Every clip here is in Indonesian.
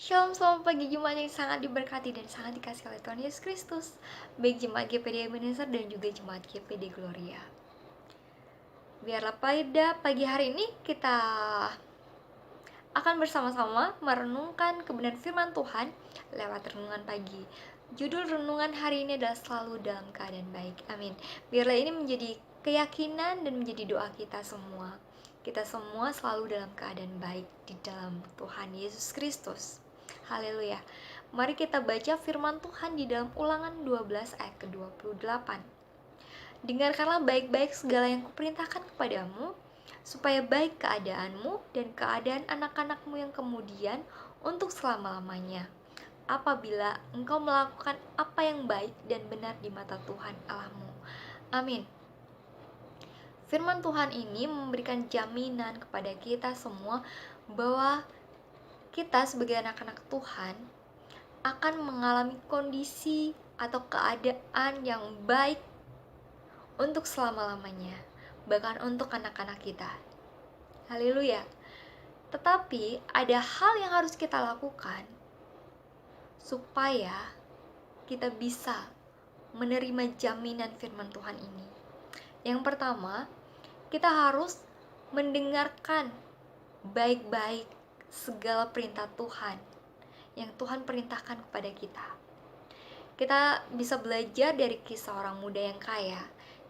Shalom, selamat pagi Jumat yang sangat diberkati dan sangat dikasihi oleh Tuhan Yesus Kristus. Baik Jemaat GPD Ebenezer dan juga Jemaat GPD Gloria. Biarlah pada pagi hari ini kita akan bersama-sama merenungkan kebenaran firman Tuhan lewat renungan pagi. Judul renungan hari ini adalah selalu dalam keadaan baik. Amin. Biarlah ini menjadi keyakinan dan menjadi doa kita semua. Kita semua selalu dalam keadaan baik di dalam Tuhan Yesus Kristus. Haleluya. Mari kita baca firman Tuhan di dalam Ulangan 12 ayat ke-28. Dengarkanlah baik-baik segala yang kuperintahkan kepadamu, supaya baik keadaanmu dan keadaan anak-anakmu yang kemudian untuk selama-lamanya, apabila engkau melakukan apa yang baik dan benar di mata Tuhan Allahmu. Amin. Firman Tuhan ini memberikan jaminan kepada kita semua bahwa kita sebagai anak-anak Tuhan akan mengalami kondisi atau keadaan yang baik untuk selama-lamanya, bahkan untuk anak-anak kita. Haleluya. Tetapi ada hal yang harus kita lakukan supaya kita bisa menerima jaminan firman Tuhan ini. Yang pertama, kita harus mendengarkan baik-baik segala perintah Tuhan yang Tuhan perintahkan kepada kita. Kita bisa belajar dari kisah orang muda yang kaya.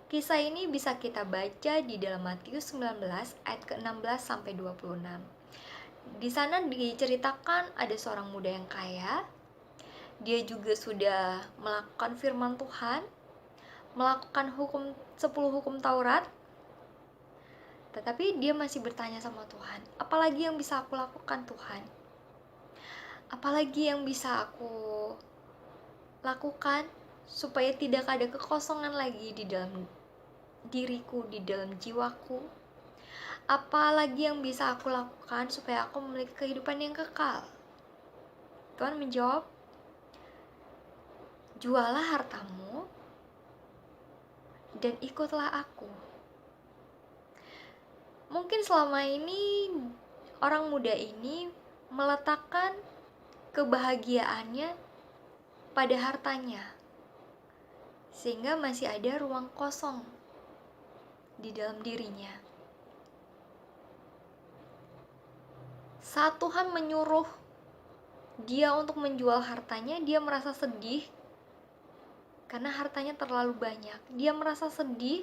Kisah ini bisa kita baca di dalam Matius 19 ayat ke-16 sampai 26. Di sana diceritakan ada seorang muda yang kaya. Dia juga sudah melakukan firman Tuhan, melakukan 10 hukum Taurat. Tetapi dia masih bertanya sama Tuhan, apalagi yang bisa aku lakukan Tuhan? Apalagi yang bisa aku lakukan supaya tidak ada kekosongan lagi di dalam diriku, di dalam jiwaku? Apalagi yang bisa aku lakukan supaya aku memiliki kehidupan yang kekal? Tuhan menjawab, jualah hartamu dan ikutlah aku. Mungkin selama ini orang muda ini meletakkan kebahagiaannya pada hartanya, sehingga masih ada ruang kosong di dalam dirinya. Saat Tuhan menyuruh dia untuk menjual hartanya, dia merasa sedih karena hartanya terlalu banyak. Dia merasa sedih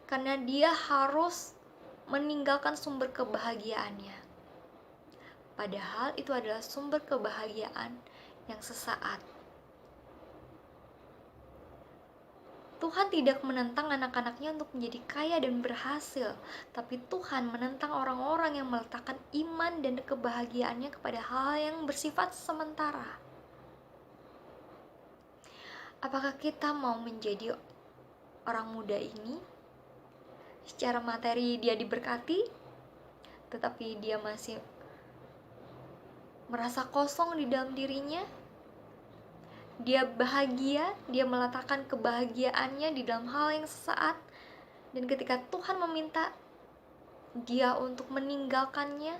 karena dia harus meninggalkan sumber kebahagiaannya. Padahal itu adalah sumber kebahagiaan yang sesaat. Tuhan tidak menentang anak-anaknya untuk menjadi kaya dan berhasil, tapi Tuhan menentang orang-orang yang meletakkan iman dan kebahagiaannya kepada hal yang bersifat sementara. Apakah kita mau menjadi orang muda ini? Secara materi dia diberkati, tetapi dia masih merasa kosong di dalam dirinya. Dia bahagia, dia meletakkan kebahagiaannya di dalam hal yang sesaat, dan ketika Tuhan meminta dia untuk meninggalkannya,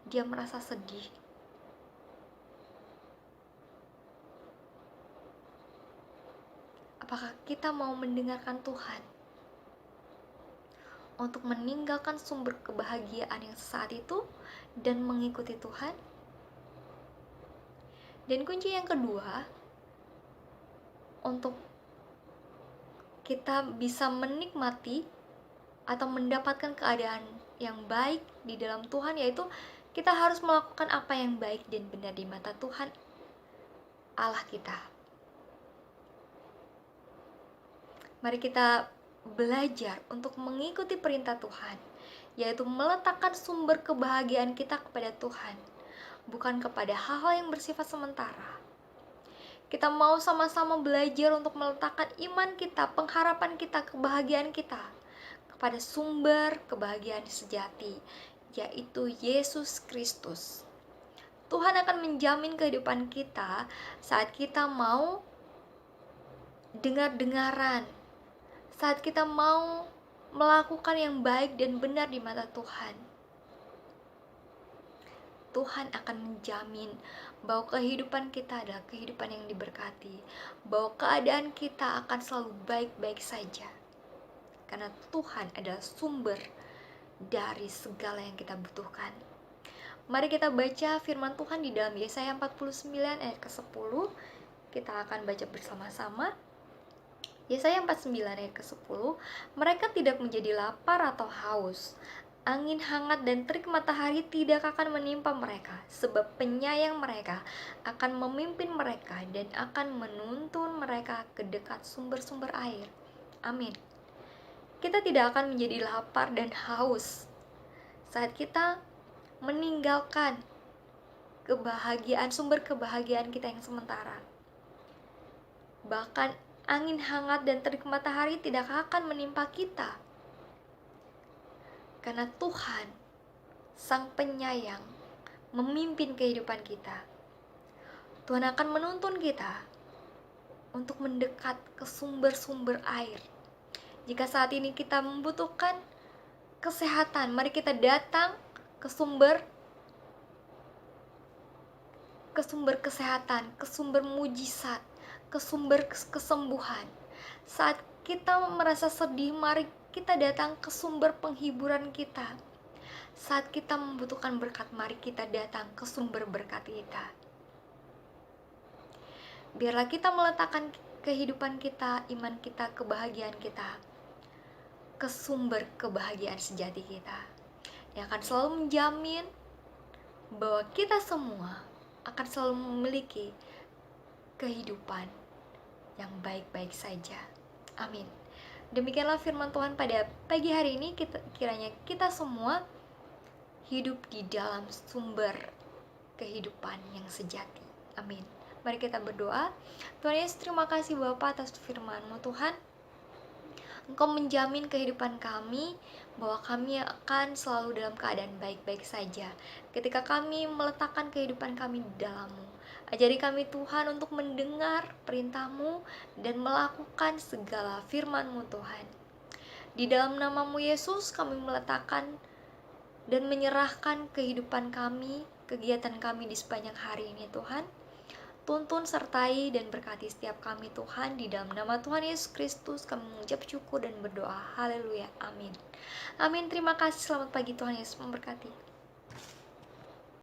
dia merasa sedih. Apakah kita mau mendengarkan Tuhan untuk meninggalkan sumber kebahagiaan yang sesaat itu dan mengikuti Tuhan? Dan kunci yang kedua, untuk kita bisa menikmati atau mendapatkan keadaan yang baik di dalam Tuhan, yaitu kita harus melakukan apa yang baik dan benar di mata Tuhan Allah kita. Mari kita belajar untuk mengikuti perintah Tuhan, yaitu meletakkan sumber kebahagiaan kita kepada Tuhan, bukan kepada hal-hal yang bersifat sementara. Kita mau sama-sama belajar untuk meletakkan iman kita, pengharapan kita, kebahagiaan kita kepada sumber kebahagiaan sejati, yaitu Yesus Kristus. Tuhan akan menjamin kehidupan kita saat kita mau dengar-dengaran, saat kita mau melakukan yang baik dan benar di mata Tuhan. Tuhan akan menjamin bahwa kehidupan kita adalah kehidupan yang diberkati, bahwa keadaan kita akan selalu baik-baik saja, karena Tuhan adalah sumber dari segala yang kita butuhkan. Mari kita baca firman Tuhan di dalam Yesaya 49 ayat ke-10. Kita akan baca bersama-sama. Yesaya 49 ayat ke-10. Mereka tidak menjadi lapar atau haus. Angin hangat dan terik matahari tidak akan menimpa mereka, sebab penyayang mereka akan memimpin mereka dan akan menuntun mereka ke dekat sumber-sumber air. Amin. Kita tidak akan menjadi lapar dan haus saat kita meninggalkan kebahagiaan, sumber kebahagiaan kita yang sementara. Bahkan angin hangat dan terik matahari tidak akan menimpa kita, karena Tuhan, Sang Penyayang, memimpin kehidupan kita. Tuhan akan menuntun kita untuk mendekat ke sumber-sumber air. Jika saat ini kita membutuhkan kesehatan, mari kita datang ke sumber kesehatan, ke sumber mujizat, ke sumber kesembuhan. Saat kita merasa sedih, mari kita datang ke sumber penghiburan kita. Saat kita membutuhkan berkat, mari kita datang ke sumber berkat kita. Biarlah kita meletakkan kehidupan kita, iman kita, kebahagiaan kita ke sumber kebahagiaan sejati kita, yang akan selalu menjamin bahwa kita semua akan selalu memiliki kehidupan yang baik-baik saja. Amin. Demikianlah firman Tuhan pada pagi hari ini. Kiranya kita semua hidup di dalam sumber kehidupan yang sejati. Amin. Mari kita berdoa. Tuhan Yesus, terima kasih Bapa atas firman-Mu Tuhan. Engkau menjamin kehidupan kami, bahwa kami akan selalu dalam keadaan baik-baik saja ketika kami meletakkan kehidupan kami di dalam-Mu. Ajari kami Tuhan untuk mendengar perintah-Mu dan melakukan segala firman-Mu Tuhan. Di dalam nama-Mu Yesus kami meletakkan dan menyerahkan kehidupan kami, kegiatan kami di sepanjang hari ini Tuhan. Tuntun, sertai, dan berkati setiap kami Tuhan. Di dalam nama Tuhan Yesus Kristus kami mengucap syukur dan berdoa. Haleluya, amin. Amin, terima kasih, selamat pagi, Tuhan Yesus memberkati.